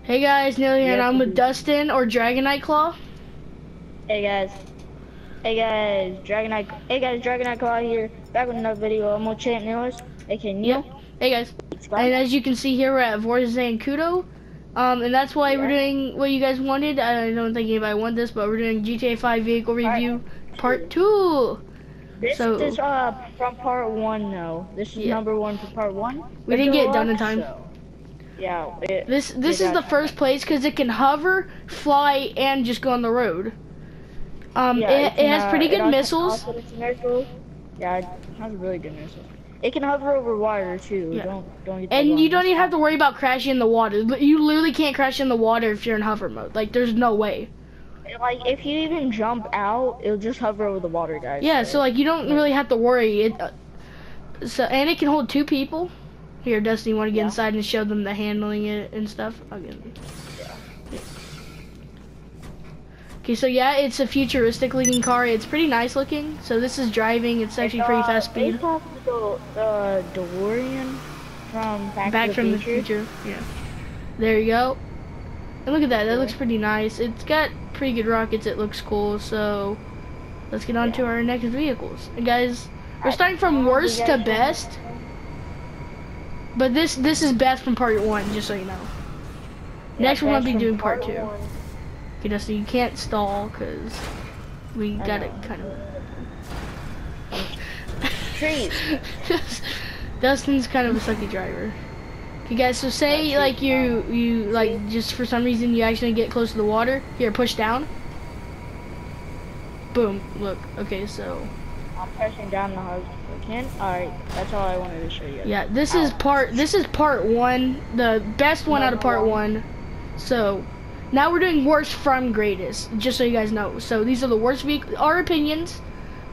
Hey guys, Neil here, and I'm with Dustin or Dragonite Claw. Hey guys. Hey guys, Dragonite Claw here. Back with another video. I'm on Champ Neilers, aka Neil. Yep. Hey guys. And as you can see here, we're at Vorzan Kudo. And that's why we're doing what you guys wanted. I don't think anybody wanted this, but we're doing Gta5 vehicle review part 2. This is from part 1 though. This is number 1 for part 1. We didn't get it done in time. So, yeah. This is the first place because it can hover, fly, and just go on the road. It has pretty good missiles. Yeah, it has really good missiles. It can hover over water too. Yeah. Don't get and you don't even have to worry about crashing in the water. You literally can't crash in the water if you're in hover mode. Like, there's no way. Like, if you even jump out, it'll just hover over the water, guys. Yeah, so like you don't really have to worry. And it can hold 2 people. Here, Dustin, you want to get inside and show them the handling it and stuff? I'll get them. Okay, so yeah, it's a futuristic looking car. It's pretty nice looking. So this is driving. It's actually pretty fast speed. It's off the DeLorean from Back from the Future. Yeah. There you go. And look at that. That looks pretty nice. It's got pretty good rockets. It looks cool. So let's get on to our next vehicles. And guys, we're starting from worst to best. But this is best from part 1, just so you know. Next we're gonna be doing part 2. Okay, Dustin, you can't stall because we got it kind of. Trees. Dustin's kind of a sucky driver. Okay, guys. So say like you like just for some reason you actually get close to the water. Here, push down. Boom. Look. Okay, so. I'm pressing down the hose if I can. Alright, that's all I wanted to show you. Yeah, this is part 1, the best one out of part 1. So now we're doing worst from greatest, just so you guys know. So these are the worst vehicle, our opinions,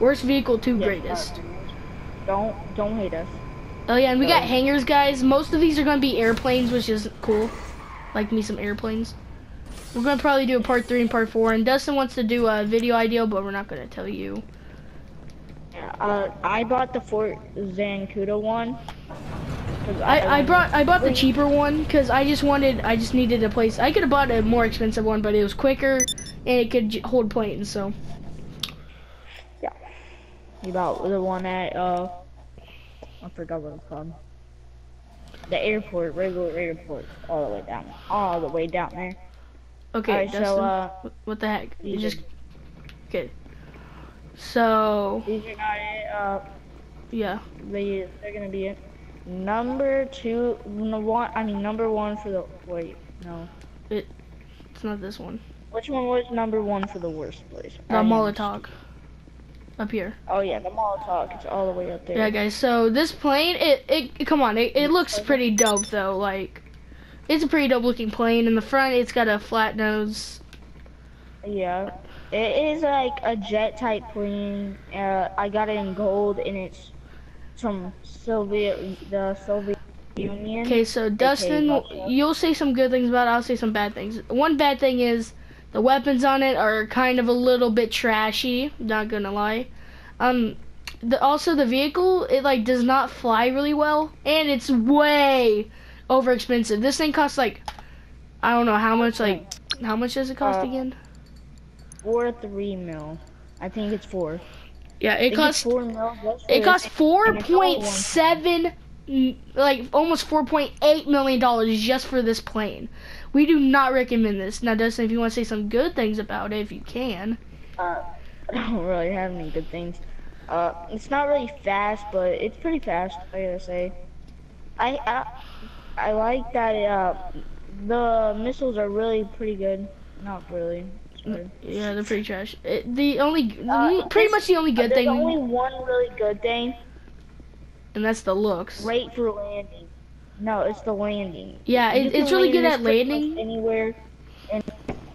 worst vehicle to greatest. Don't hate us. Oh yeah, and we got hangars, guys. Most of these are gonna be airplanes, which is cool. Like me some airplanes. We're gonna probably do a part 3 and part 4, and Dustin wants to do a video idea, but we're not gonna tell you. I bought the Fort Zancudo one. I bought the cheaper one because I just needed a place. I could have bought a more expensive one, but it was quicker and it could hold planes. So yeah, you bought the one at I forgot what it's called. The airport, regular airport, all the way down there. Okay, right, Dustin, so what the heck? You just okay. So these are not it. Yeah. They're gonna be it. Number 1 for the It's not this one. Which one was number 1 for the worst place? The Molotov. Up here. Oh yeah, the Molotov. It's all the way up there. Yeah, guys. So this plane, come on, it looks pretty dope though. Like, it's a pretty dope looking plane. In the front, it's got a flat nose. Yeah. It is like a jet type plane. I got it in gold, and it's from the Soviet Union. Okay, so Dustin, you'll say some good things about it. I'll say some bad things. One bad thing is the weapons on it are kind of a little bit trashy. Not gonna lie. Also the vehicle, it like does not fly really well, and it's way over expensive. This thing costs like, I don't know how much. Like, how much does it cost again? 3 mil. I think it's 4. Yeah, it costs 4 mil. It costs 4.7, like almost 4.8 million dollars just for this plane. We do not recommend this. Now, Dustin, if you want to say some good things about it, if you can. I don't really have any good things. It's not really fast, but it's pretty fast, I gotta say. I like that the missiles are really pretty good. Not really. Yeah, they're pretty trash. Pretty much the only good thing. There's only one really good thing, and that's the looks. Great for landing. No, it's the landing. Yeah, it's really good at landing. Anywhere, and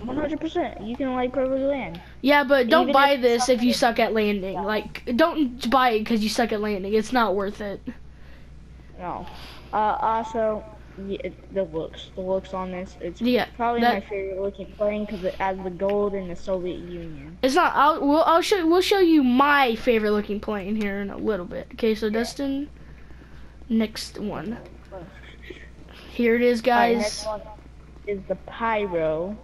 100%, you can like perfectly land. Yeah, but don't buy this if you suck at landing. Like, don't buy it because you suck at landing. It's not worth it. No. Also. Yeah, the looks on this, it's probably my favorite looking plane because it has the gold in the Soviet Union. It's not. We'll show you my favorite looking plane here in a little bit. Okay, so Dustin, next one. Here it is, guys. is the pyro.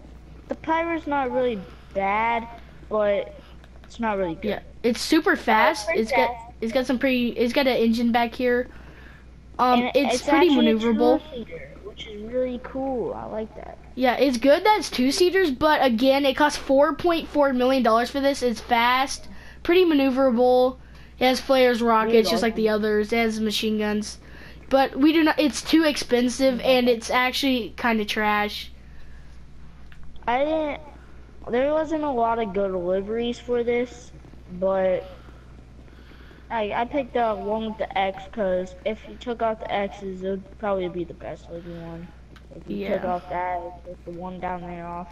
The pyro's not really bad, but it's not really good. Yeah, it's super fast. Pretty fast. It's got an engine back here. And It's it's pretty actually maneuverable. a two-seater, which is really cool. I like that. Yeah, it's good that it's two-seaters, but again, it costs $4.4 million for this. It's fast, pretty maneuverable. It has flares, rockets, just like the others. It has machine guns. But we do not, it's too expensive, and it's actually kind of trash. There wasn't a lot of good deliveries for this, but I picked up one with the X because if you took out the X's, it would probably be the best looking one. If you took off that, take the one down there off.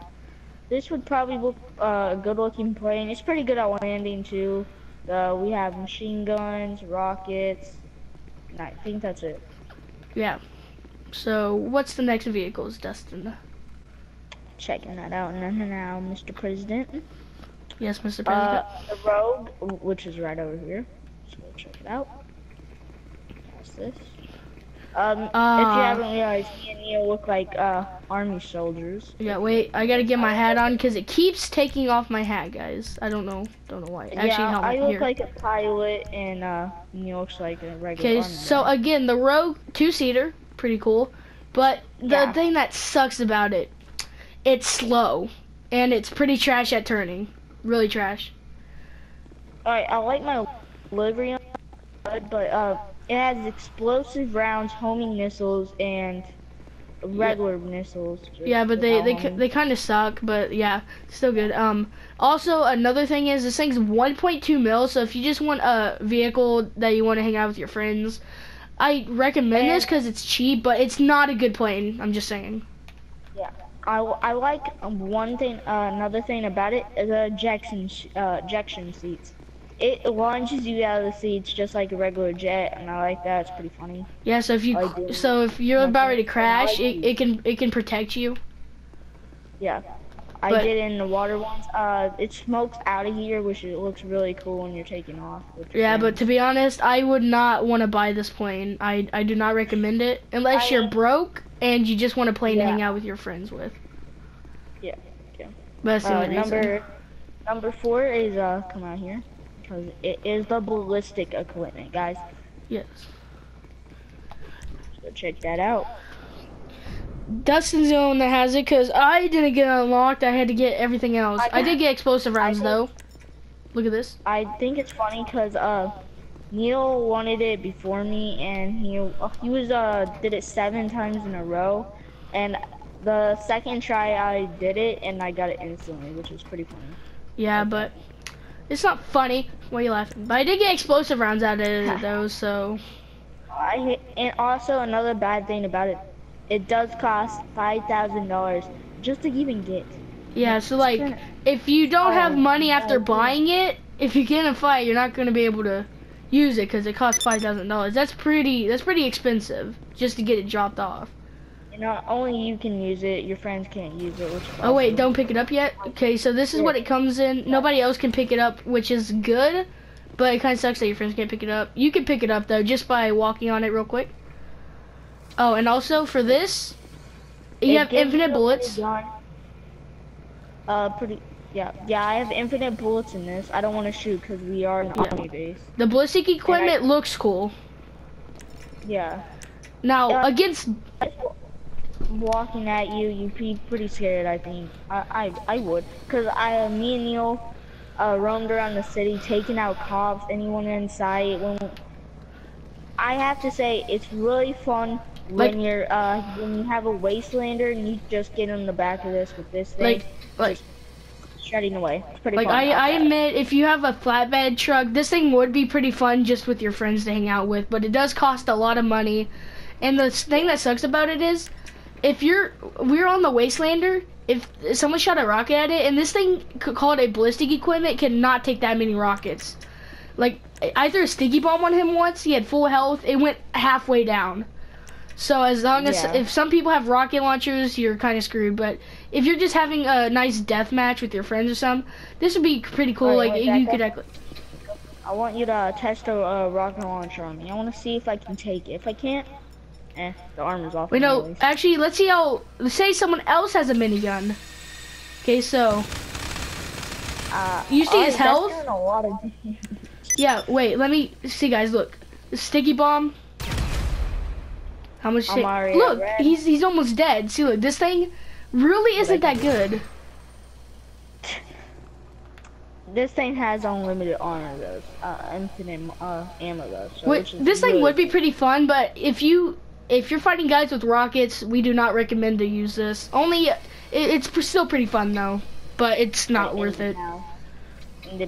This would probably look a good looking plane. It's pretty good at landing too. We have machine guns, rockets, and I think that's it. Yeah. So what's the next vehicles, Dustin? Checking that out now, Mr. President. Yes, Mr. President. The Rogue, which is right over here. So we'll check it out. What's this? If you haven't realized, me and Neil look like army soldiers. Yeah, wait, I gotta get my hat on because it keeps taking off my hat, guys. I don't know why. Actually, yeah, I look here. like a pilot, and Neil looks like a regular. Okay, so again, the Rogue two-seater, pretty cool. But the thing that sucks about it, it's slow, and it's pretty trash at turning. Really trash. Alright, I like my livery on it, but it has explosive rounds, homing missiles, and regular missiles. Yeah, but they kind of suck, but yeah, still good. Also, another thing is this thing's 1.2 mil, so if you just want a vehicle that you want to hang out with your friends, I recommend this because it's cheap, but it's not a good plane. I'm just saying. Yeah, I like one thing. Another thing about it is the ejection seats. It launches you out of the seats just like a regular jet, and I like that. It's pretty funny. Yeah, so if you're about ready to crash, it can protect you. Yeah, I did in the water once. It smokes out of here, which it looks really cool when you're taking off. Yeah, but to be honest, I would not want to buy this plane. I do not recommend it unless you're broke and you just want a plane to hang out with your friends with. Yeah. Okay. But that's the only reason. Number 4 is come out here. Because it is the ballistic equipment, guys. Yes. So check that out. Dustin's the only one that has it because I didn't get it unlocked. I had to get everything else. I did get explosive rounds though. Look at this. I think it's funny because Neil wanted it before me, and he did it 7 times in a row, and the second try I did it and I got it instantly, which is pretty funny. Yeah, but it's not funny. Why are you laughing? But I did get explosive rounds out of it though, so. And also another bad thing about it, it does cost $5,000 just to even get. Yeah, so like, if you don't have money after buying it, if you get in a fight, you're not gonna be able to use it because it costs $5,000. That's pretty expensive just to get it dropped off. You know, only you can use it. Your friends can't use it. Which oh wait, don't pick it up yet? Okay, so this is what it comes in. Nobody else can pick it up, which is good, but it kind of sucks that your friends can't pick it up. You can pick it up though, just by walking on it real quick. Oh, and also for this, you have infinite bullets. Yeah, I have infinite bullets in this. I don't want to shoot because we are in the army base. The ballistic equipment looks cool. Yeah. Now against. Walking at you, you'd be pretty scared. I think I would, cause me and Neil roamed around the city taking out cops, anyone in sight. I have to say it's really fun when you have a wastelander and you just get in the back of this with this thing, just shredding away. It's pretty fun. I admit, if you have a flatbed truck, this thing would be pretty fun just with your friends to hang out with, but it does cost a lot of money. And the thing that sucks about it is, we're on the Wastelander, if someone shot a rocket at it, and this thing called a ballistic equipment cannot take that many rockets. Like, I threw a sticky bomb on him once, he had full health, it went halfway down. So as long as, if some people have rocket launchers, you're kind of screwed, but if you're just having a nice death match with your friends or something, this would be pretty cool. Like, you could actually. I want you to test a rocket launcher on me. I want to see if I can take it. If I can't, The armor's off. Wait, no, anyways. actually, let's see how. Let's say someone else has a minigun. Okay, so you see his health? That's doing a lot of damage. Yeah. Wait, let me see, guys. Look, sticky bomb. How much? Look, he's almost dead. See, look, this thing really isn't that good. This thing has unlimited armor though, infinite ammo though. So Wait, this thing would be pretty fun, but if you're fighting guys with rockets, we do not recommend to use this. Only it's still pretty fun though, but it's not worth it.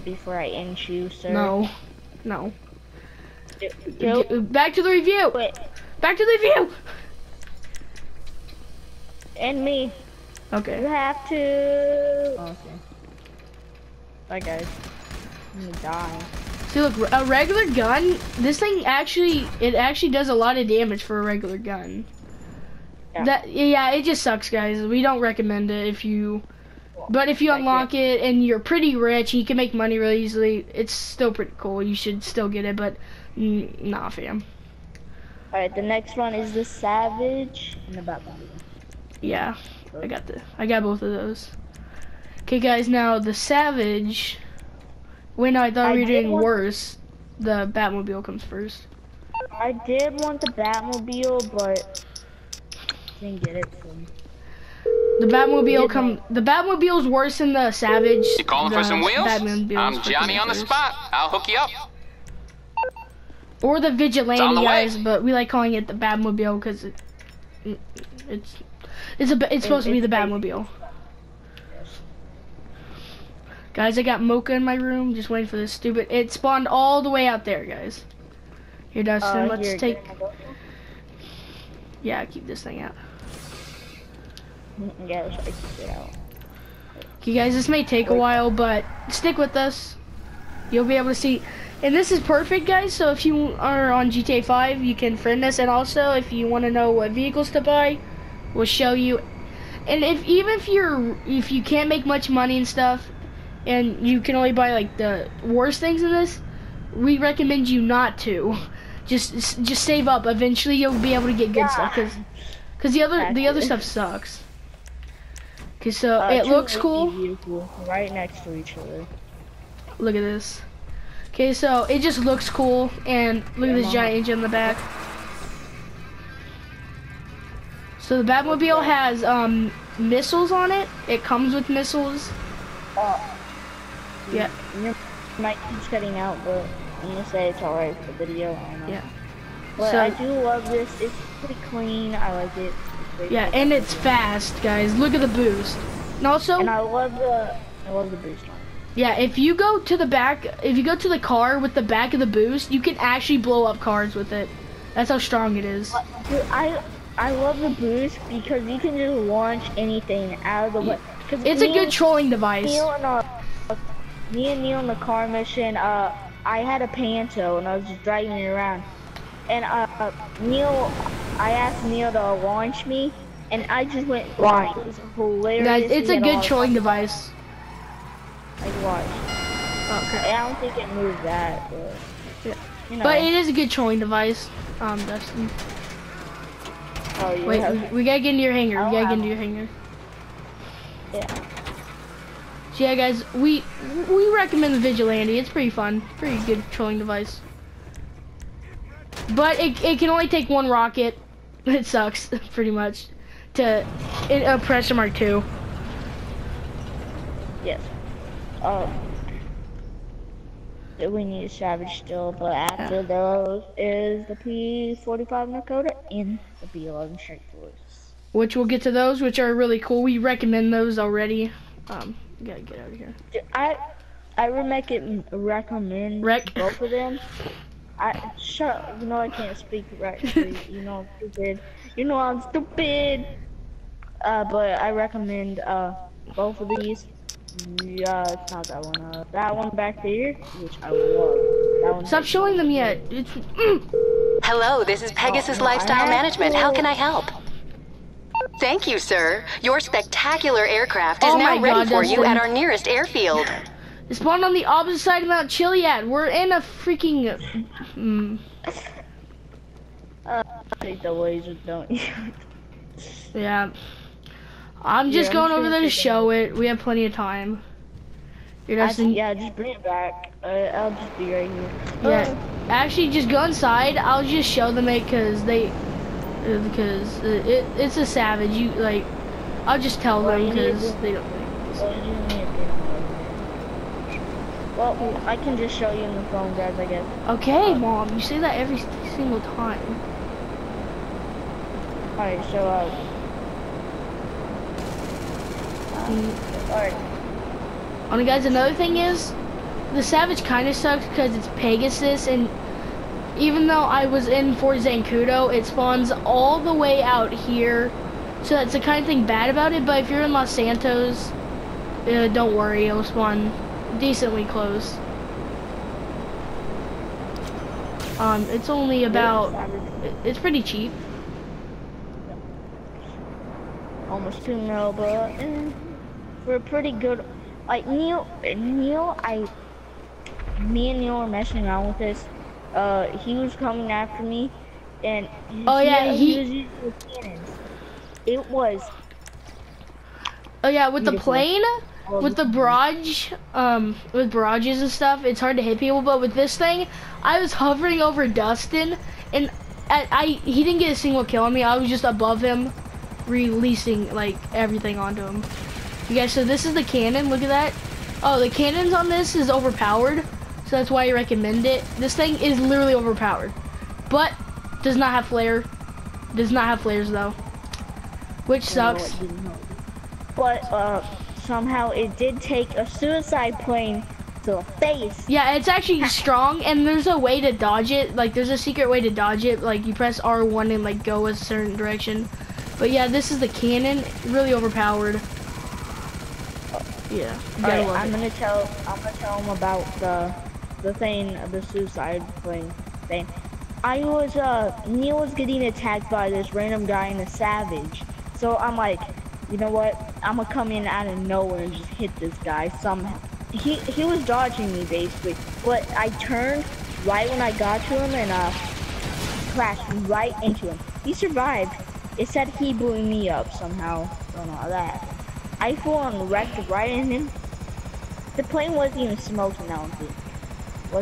Before I end you, sir. No. Back to the review. Wait. Back to the review. And me. Okay. You have to. Okay. Bye guys. I'm gonna die. See, look, a regular gun. This thing actually does a lot of damage for a regular gun. Yeah. It just sucks, guys. We don't recommend it if you. But if you unlock it and you're pretty rich and you can make money really easily, it's still pretty cool. You should still get it, but nah, fam. Alright, the next one is the Savage and the Batmobile. Yeah, I got both of those. Okay, guys, now the Savage. Wait, no, I thought we were doing worse. The Batmobile comes first. I did want the Batmobile, but didn't get it. So. The Batmobile's worse than the Savage. You calling for some wheels? I'm Johnny on the spot. I'll hook you up. Or the Vigilante, guys, but we like calling it the Batmobile because it's supposed to be the Batmobile. Guys, I got Mocha in my room, just waiting for this stupid. It spawned all the way out there, guys. Here, Dustin, let's take. Yeah, keep this thing out. Yeah, let's keep it out. Okay, guys, this may take a while, but stick with us. You'll be able to see. And this is perfect, guys, so if you are on GTA5, you can friend us, and also if you want to know what vehicles to buy, we'll show you. And if you can't make much money and stuff, and you can only buy like the worst things in this, we recommend you not to. Just save up. Eventually, you'll be able to get good stuff, because the other stuff sucks. Okay, so it looks cool. Right next to each other. Look at this. Okay, so it just looks cool, and look at this giant engine in the back. So the Batmobile has missiles on it. It comes with missiles. Yeah. Your mic keeps cutting out, but I'm gonna say it's alright for the video. I know. Yeah. But so, I do love this. It's pretty clean. I like it. Yeah, and it's fast, guys. Look at the boost. And also. And I love the boost on it. Yeah, if you go to the back, if you go to the car with the back of the boost, you can actually blow up cars with it. That's how strong it is. Dude, I love the boost because you can just launch anything out of the way. It's a good trolling device. Me and Neil in the car mission, I had a Panto and I was just driving it around. And I asked Neil to launch me, and I just went blind. It was hilarious. Guys, it's a good trolling device. Like watch. Okay. I don't think it moved that, but yeah. You know. But it is a good trolling device. Dustin. Oh, yeah. Wait, we gotta get into your hangar. Yeah. So yeah, guys, we recommend the Vigilante. It's pretty fun, pretty good trolling device. But it can only take one rocket. It sucks pretty much to Pressure Mark II. Yes. We need a Savage still, but after those is the P45 Nakota and the B11 Strike Force. Which we'll get to those, which are really cool. We recommend those already. We gotta get out of here. I recommend both of them. You know I can't speak right. You know I'm stupid. You know I'm stupid. But I recommend both of these. Yeah, it's not that one. That one back there, which I love. That one. Stop showing them yet. It's. Hello, this is Pegasus Lifestyle Management. How can I help? Thank you, sir. Your spectacular aircraft is now ready for you at our nearest airfield. It spawned on the opposite side of Mount Chiliad. We're in a freaking. I think the lasers don't. Yeah. I'm just going over there to show it. We have plenty of time. Yeah, just bring it back. I'll just be right here. Yeah. Actually, just go inside. I'll just show them it because it's a savage. You like, I'll just tell them because they don't like this. Well, I can just show you in the phone, guys, I guess. Okay, Mom, you say that every single time. Alright, so, alright. And guys, another thing is, the Savage kind of sucks because it's Pegasus, and even though I was in Fort Zancudo, it spawns all the way out here. So that's the kind of thing bad about it, but if you're in Los Santos, don't worry, it'll spawn decently close. It's only about, it's pretty cheap. Almost 2 mil, but we're pretty good. Like me and Neil were messing around with this. He was coming after me, and he was using the cannons. It was. Oh yeah, with beautiful. the plane, with the barrage, with barrages and stuff, it's hard to hit people. But with this thing, I was hovering over Dustin, and he didn't get a single kill on me. I was just above him, releasing like everything onto him. You guys, so this is the cannon. Look at that. Oh, the cannons on this is overpowered, so that's why I recommend it. This thing is literally overpowered, but does not have flare. Does not have flares though, which sucks. But somehow it did take a suicide plane to the face. Yeah, it's actually strong, and there's a way to dodge it. Like, there's a secret way to dodge it. Like, you press R1 and like go a certain direction. But yeah, this is the cannon. Really overpowered. Yeah. Alright, I'm gonna tell him about the suicide plane thing. Neil was getting attacked by this random guy in a Savage. So I'm like, you know what? I'm gonna come in out of nowhere and just hit this guy somehow. He was dodging me basically, but I turned right when I got to him and crashed right into him. He survived. It said he blew me up somehow. Don't know how that. I full on wrecked right in him. The plane wasn't even smoking, I don't think.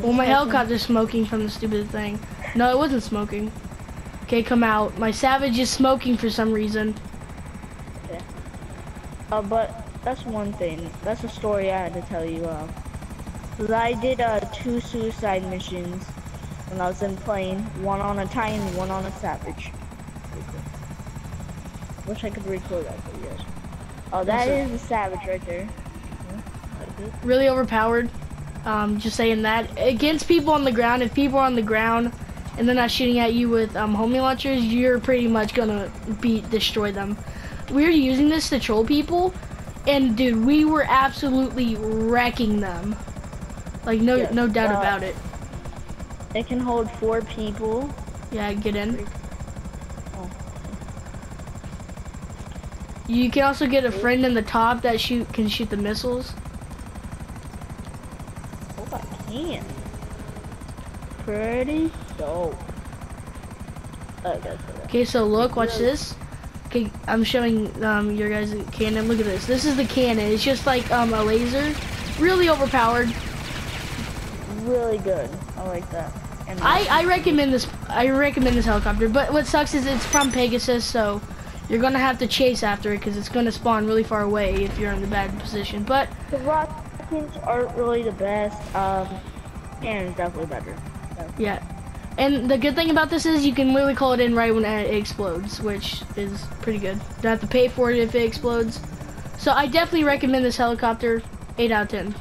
Well, my helicopter's smoking from the stupid thing. No, it wasn't smoking. Okay, come out. My Savage is smoking for some reason. Okay. But that's one thing. That's a story I had to tell you. Cause I did 2 suicide missions when I was in plane. One on a Titan, one on a Savage. Wish I could record that for you guys. Oh, that is a Savage right there. Really overpowered. Just saying that. Against people on the ground, if people are on the ground and they're not shooting at you with homing launchers, you're pretty much gonna destroy them. We were using this to troll people, and dude, we were absolutely wrecking them. Like, no doubt about it. It can hold 4 people. Yeah, get in. You can also get a friend in the top that can shoot the missiles. Oh, I can. Pretty dope. Okay, so look, watch this. Okay, I'm showing your guys a cannon. Look at this. This is the cannon. It's just like a laser. Really overpowered. Really good. I like that. And I recommend this. I recommend this helicopter. But what sucks is it's from Pegasus, so you're gonna have to chase after it because it's gonna spawn really far away if you're in the bad position. But the rockets aren't really the best. Cannon's definitely better. So. Yeah. And the good thing about this is you can literally call it in right when it explodes, which is pretty good. Don't have to pay for it if it explodes. So I definitely recommend this helicopter. 8 out of 10.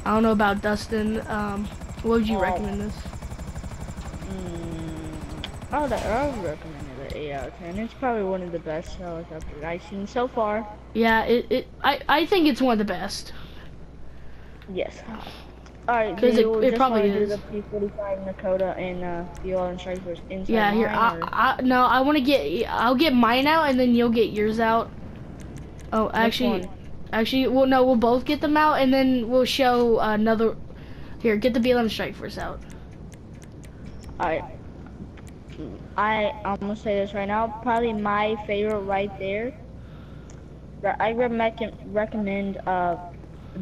I don't know about Dustin. What would you recommend this? I would recommend it an 8 out of 10. It's probably one of the best helicopters I've seen so far. Yeah, I think it's one of the best. Yes. Alright, because it probably is. Do the P45 Nakota and BL and Strike Force inside. Yeah, here. No, I want to get. I'll get mine out, and then you'll get yours out. Oh, actually, well, no, we'll both get them out, and then we'll show another. Here, get the BLM Strike Force out. Alright. I'm gonna say this right now. Probably my favorite right there. I recommend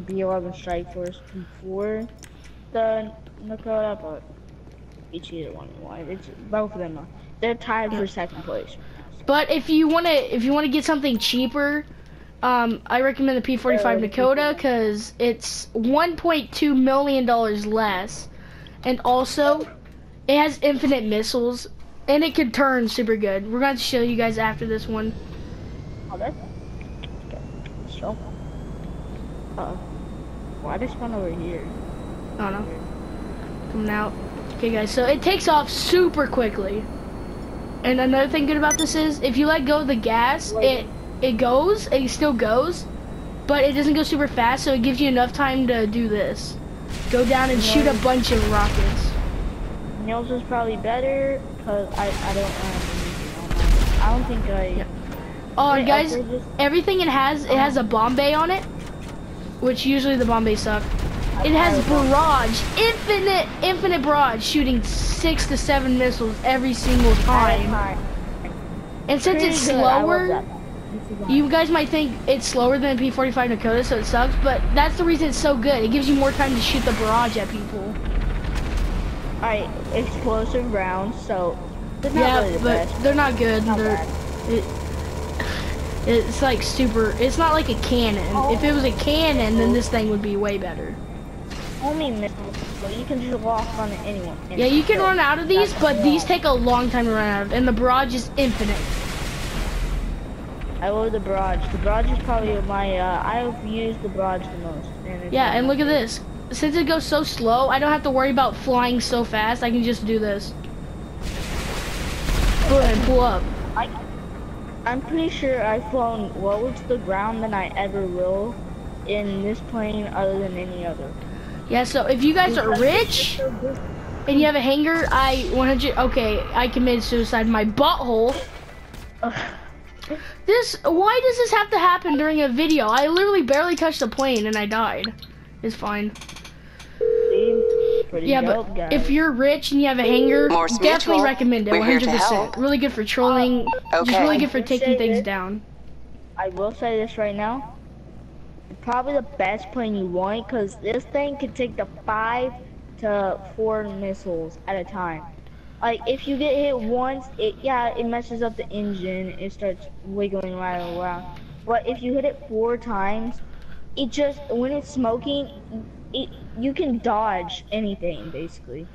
B11 Strike Force before the Nakota, but each either one. It's both of them. They're tied for second place. But if you wanna get something cheaper, I recommend the P45 Nakota because it's $1.2 million less, and also it has infinite missiles and it can turn super good. We're going to show you guys after this one. Oh, that's okay. So, why did I spawn over here? I don't know. Coming out. Okay, guys. So it takes off super quickly. And another thing good about this is if you let go of the gas, it still goes, but it doesn't go super fast, so it gives you enough time to do this. Go down and shoot a bunch of rockets. Nails is probably better, cause I don't think I. Yeah. Oh, guys, everything it has a bomb bay on it, which usually the bomb bays suck. It has barrage, infinite barrage, shooting 6 to 7 missiles every single time. And since it's slower, you guys might think it's slower than the P45 Nakota, so it sucks, but that's the reason it's so good. It gives you more time to shoot the barrage at people. Alright, explosive rounds, so they're not yeah, really the but best. they're not good. Not It's like super. It's not like a cannon. If it was a cannon, then this thing would be way better. Only missiles, so you can just walk on anyone. Yeah, you can run out of these, but these take a long time to run out of, and the barrage is infinite. I love the barrage. The barrage is probably my, I've used the barrage the most. Yeah, and look at this. Since it goes so slow, I don't have to worry about flying so fast. I can just do this. Go ahead and pull up. I'm pretty sure I've flown lower to the ground than I ever will in this plane other than any other. Yeah, so if you guys are rich and you have a hangar, I committed suicide in my butthole. Why does this have to happen during a video? I literally barely touched the plane and I died. It's fine. Yeah, but if you're rich and you have a hangar, definitely recommend it. 100%. Really good for trolling. Just really good for taking things down. I will say this right now. Probably the best plane you want, because this thing can take the 5 to 4 missiles at a time. Like, if you get hit once, it messes up the engine. It starts wiggling right around. But if you hit it 4 times, when it's smoking, you can dodge anything, basically.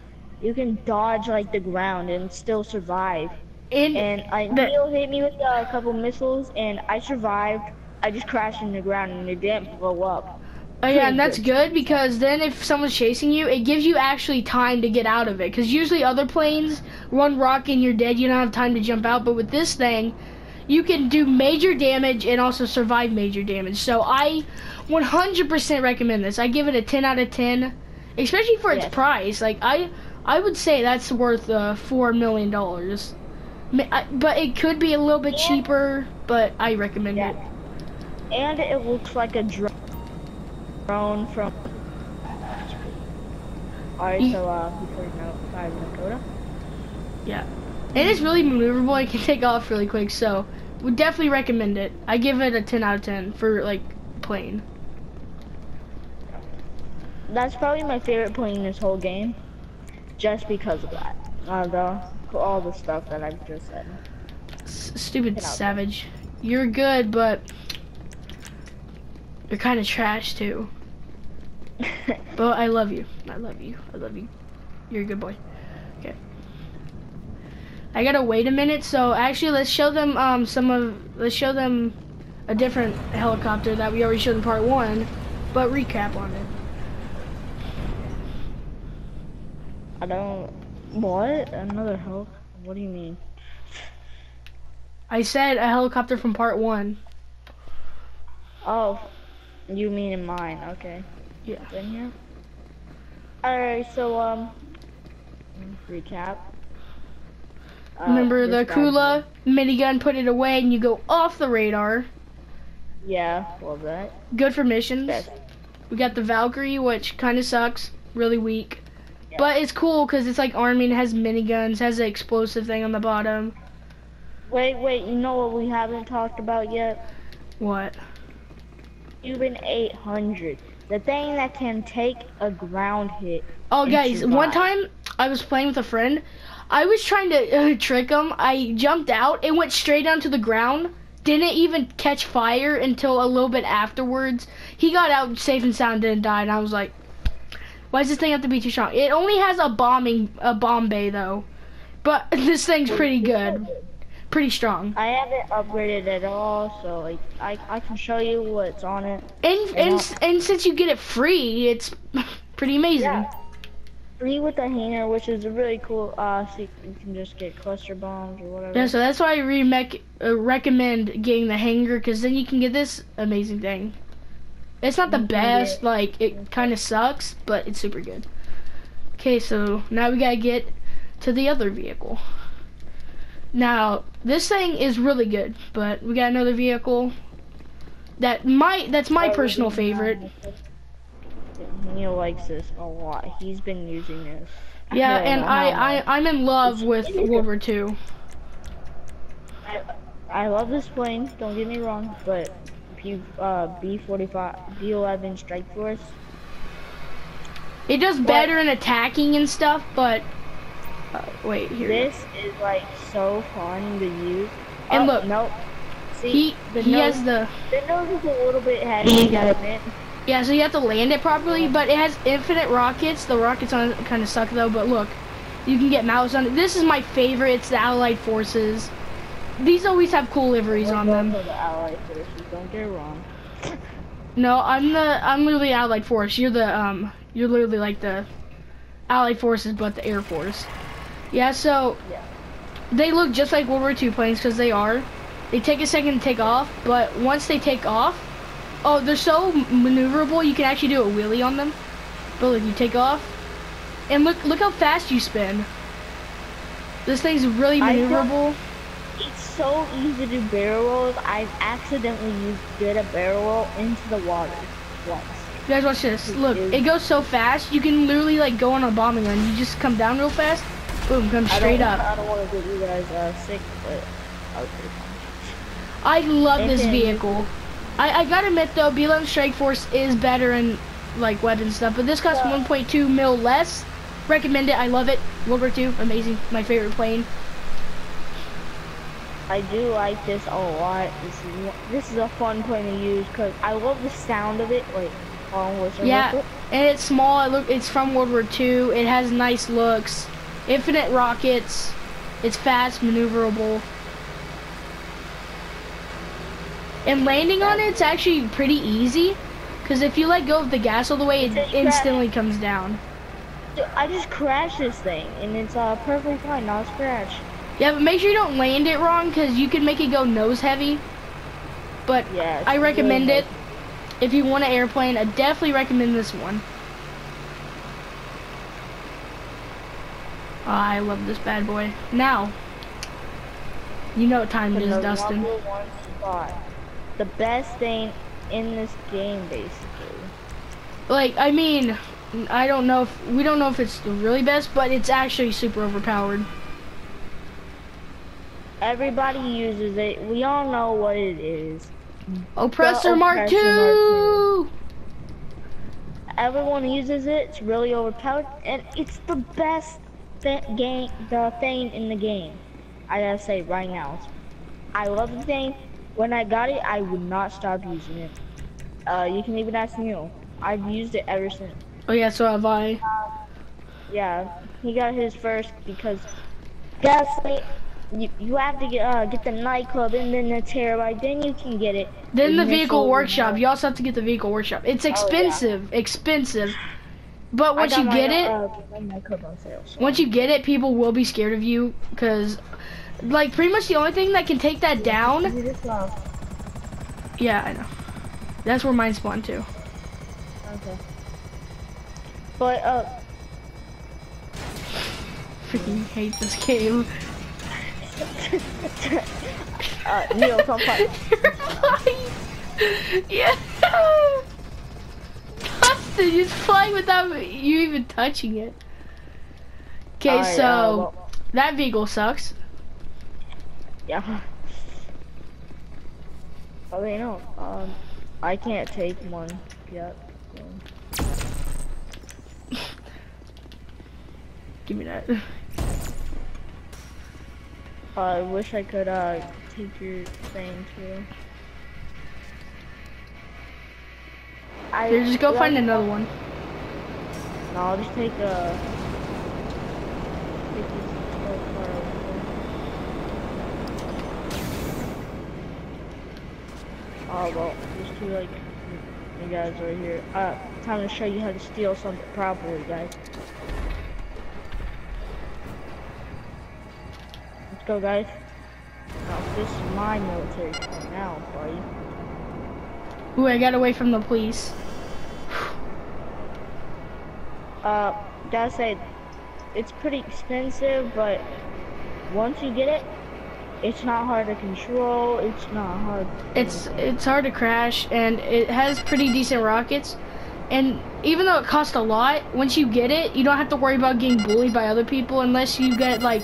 You can dodge, like, the ground and still survive. And Neil hit me with a couple missiles, and I survived. I just crashed in the ground, and it didn't blow up. Oh yeah, and that's good because then if someone's chasing you, it gives you actually time to get out of it. Because usually other planes, one rocket and you're dead, you don't have time to jump out. But with this thing, you can do major damage and also survive major damage. So I 100% recommend this. I give it a 10 out of 10, especially for its price. Like I would say that's worth $4 million. But it could be a little bit cheaper, but I recommend it. And it looks like a drone from. Alright, so P45 Nakota. Yeah, and it's really maneuverable. It can take off really quick, so would definitely recommend it. I give it a 10 out of 10 for like plane. That's probably my favorite plane in this whole game, just because of that. All the stuff that I've just said. Stupid savage. You're good, but you're kind of trash too. But I love you. I love you. I love you. You're a good boy. Okay. I gotta wait a minute. So actually, let's show them let's show them a different helicopter that we already showed in part 1, but recap on it. What? Another helicopter? What do you mean? I said a helicopter from part 1. Oh, you mean in mine? Okay. Yeah. In here. Alright, so recap. Remember the Kula minigun? Put it away, and you go off the radar. Yeah, love that. Good for missions. We got the Valkyrie, which kind of sucks, really weak. But it's cool because it's like army and it has miniguns, has an explosive thing on the bottom. Wait, you know what we haven't talked about yet? What? Cuban 800. The thing that can take a ground hit. Oh, and guys, survive. one time I was playing with a friend. I was trying to trick him. I jumped out and went straight down to the ground. Didn't even catch fire until a little bit afterwards. He got out safe and sound, didn't die, and I was like, why does this thing have to be too strong? It only has a bomb bay though. But this thing's pretty good. Pretty strong. I haven't upgraded at all, so like I can show you what's on it. And since you get it free, it's pretty amazing. Yeah. Free with the hanger, which is really cool. So you can just get cluster bombs or whatever. Yeah, so that's why I recommend getting the hanger, because then you can get this amazing thing. It's not the best, like it kind of sucks, but it's super good. Okay, so now we gotta get to the other vehicle. Now this thing is really good, but we got another vehicle that's my personal favorite. Neil likes this a lot. He's been using this. Yeah, and I'm in love with World War II. I love this plane. Don't get me wrong, but if you B-11 Strike Force, it does better in attacking and stuff, but wait here. This is like so fun to use. And look, nope. See, he has the nose is a little bit heavy. You gotta admit. Yeah, so you have to land it properly, but it has infinite rockets. The rockets on it kind of suck though, but look, you can get mouse on it. This is my favorite. It's the Allied Forces. These always have cool liveries on them. The Allied Forces, don't get it wrong. No, I'm literally Allied Force. You're literally like the Allied Forces, but the Air Force. Yeah, so they look just like World War II planes because they are. They take a second to take off, but once they take off, oh, they're so maneuverable. You can actually do a wheelie on them. But look, you take off, and look how fast you spin. This thing's really maneuverable. It's so easy to barrel rolls. I've accidentally did a barrel roll into the water once. You guys watch this. Look, it goes so fast. You can literally like go on a bombing run. You just come down real fast, boom, come straight up. I don't want to get you guys sick, but I was pretty fun. I love this vehicle. I gotta admit though, B-11 Strike Force is better in like weapons stuff, but this costs 1.2 mil less. Recommend it. I love it. World War II, amazing. My favorite plane. I do like this a lot. This is a fun plane to use because I love the sound of it. Like, yeah, and it's small. It's from World War II. It has nice looks, infinite rockets. It's fast, maneuverable, and landing on it's actually pretty easy. Because if you let go of the gas all the way, it instantly comes down. I just crashed this thing, and it's perfectly fine, not a scratch. Yeah, but make sure you don't land it wrong, because you can make it go nose heavy. But yeah, I recommend it. If you want an airplane, I definitely recommend this one. Oh, I love this bad boy. Now, you know what time it is, Dustin. The best thing in this game, basically. Like, I mean, we don't know if it's the really best, but it's actually super overpowered. Everybody uses it. We all know what it is. Oppressor Mark II! Everyone uses it. It's really overpowered, and it's the best thing in the game. I gotta say right now. I love the thing. When I got it, I would not stop using it. You can even ask Neil. I've used it ever since. Oh yeah, so have I. Yeah, he got his first because you have to get the nightclub and then the terabyte, then you can get it. Then the vehicle workshop. You also have to get the vehicle workshop. It's expensive, expensive. But once you get it, once you get it, people will be scared of you because, like, pretty much the only thing that can take that down. Yeah, I know. That's where mine spawned too. Okay. But freaking hate this game. Neil, come fight. Yeah. Dustin, you're flying without you even touching it. Okay, Alright, so well, that vehicle sucks. yeah. Oh, you know, I can't take one yet. So. Give me that. I wish I could take your thing too. Here, just go find another one. No, I'll just take this car over here. Oh well, there's two like you guys right here. Time to show you how to steal something properly, guys. Let's go, guys. Now this is my military car now, buddy. Ooh, I got away from the police. Gotta say, it's pretty expensive, but once you get it, it's not hard to control. It's not hard. It's hard to crash, and it has pretty decent rockets. And even though it costs a lot, once you get it, you don't have to worry about getting bullied by other people unless you get like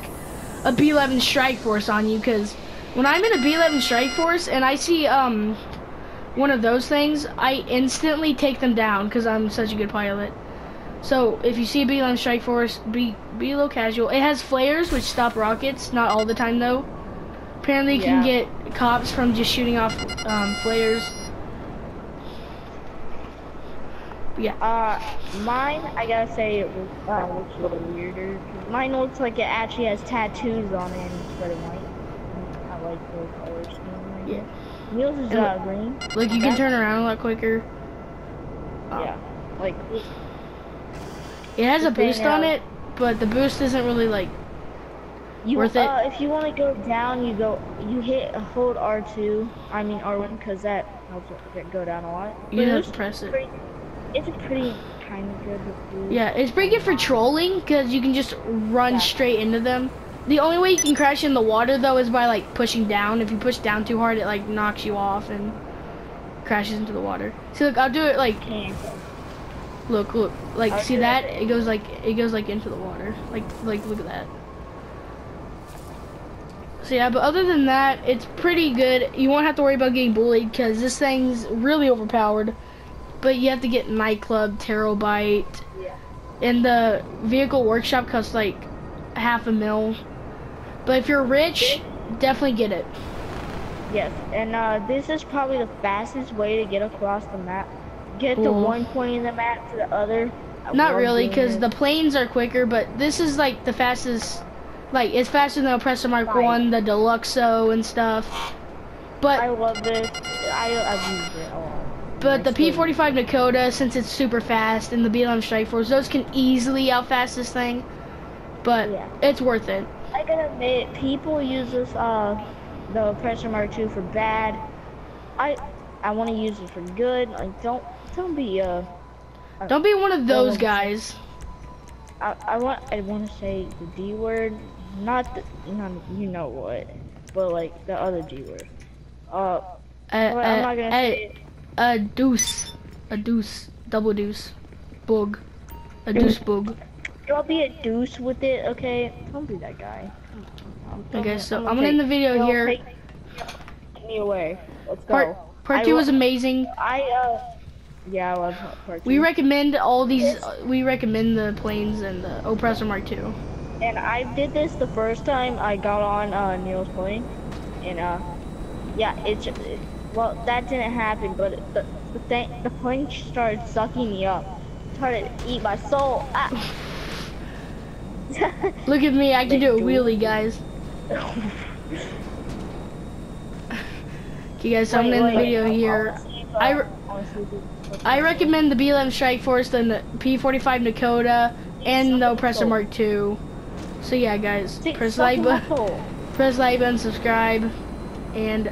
a B-11 strike force on you. Because when I'm in a B-11 strike force and I see one of those things, I instantly take them down because I'm such a good pilot. So if you see a B-11 strike force, be a little casual. It has flares which stop rockets, not all the time though. Apparently you can get cops from just shooting off flares. Yeah. Mine, I gotta say, it looks a little weirder. Mine looks like it actually has tattoos on it instead of white. I like those colors. Yeah. Wheels is green. Like you can turn around a lot quicker. Yeah. Like. It has a boost on it, but the boost isn't really like worth it. If you want to go down, you hold R2. I mean R1, because that helps it go down a lot. You have to press it. It's a pretty kind of good boost. Yeah, it's pretty good for trolling because you can just run straight into them. The only way you can crash in the water though is by like pushing down. If you push down too hard, it like knocks you off and crashes into the water. See, look, I'll do it like. Look, like see that? It goes like into the water. Like look at that. So yeah, but other than that, it's pretty good. You won't have to worry about getting bullied because this thing's really overpowered. But you have to get Nightclub, Terabyte, and the vehicle workshop costs like $500,000. But if you're rich, definitely get it. Yes, and this is probably the fastest way to get across the map. Get to one point in the map to the other. Not really, because the planes are quicker, but this is like the fastest, like it's faster than the Oppressor Mark 1, the Deluxo and stuff. But I love this. I've used it a lot. But the P-45 Dakota, since it's super fast, and the B-11 Strike Force, those can easily outfast this thing. But it's worth it. I gotta admit, people use this the Oppressor Mark 2 for bad. I want to use it for good. Like don't be one of those guys. I want to say the D word, not you know what, but like the other D word. I'm not gonna say it. A deuce, double deuce, bug, a deuce bug. Don't be a deuce with it, okay? Don't be that guy. Okay, so I'm gonna end the video here. Take me away. Let's go. Part 2 was amazing. Yeah, I love part 2. We recommend all these. We recommend the planes and the Oppressor Mark 2. And I did this the first time I got on Neil's plane, and yeah, well that didn't happen, but the plane started sucking me up, started to eat my soul. Ah. Look at me, I can do a wheelie, guys. Okay, guys, so I'm gonna end the video here. I recommend the B-11 Strike Force, then the P-45 Dakota, and the Oppressor Mark 2. So yeah, guys, press like button, subscribe, and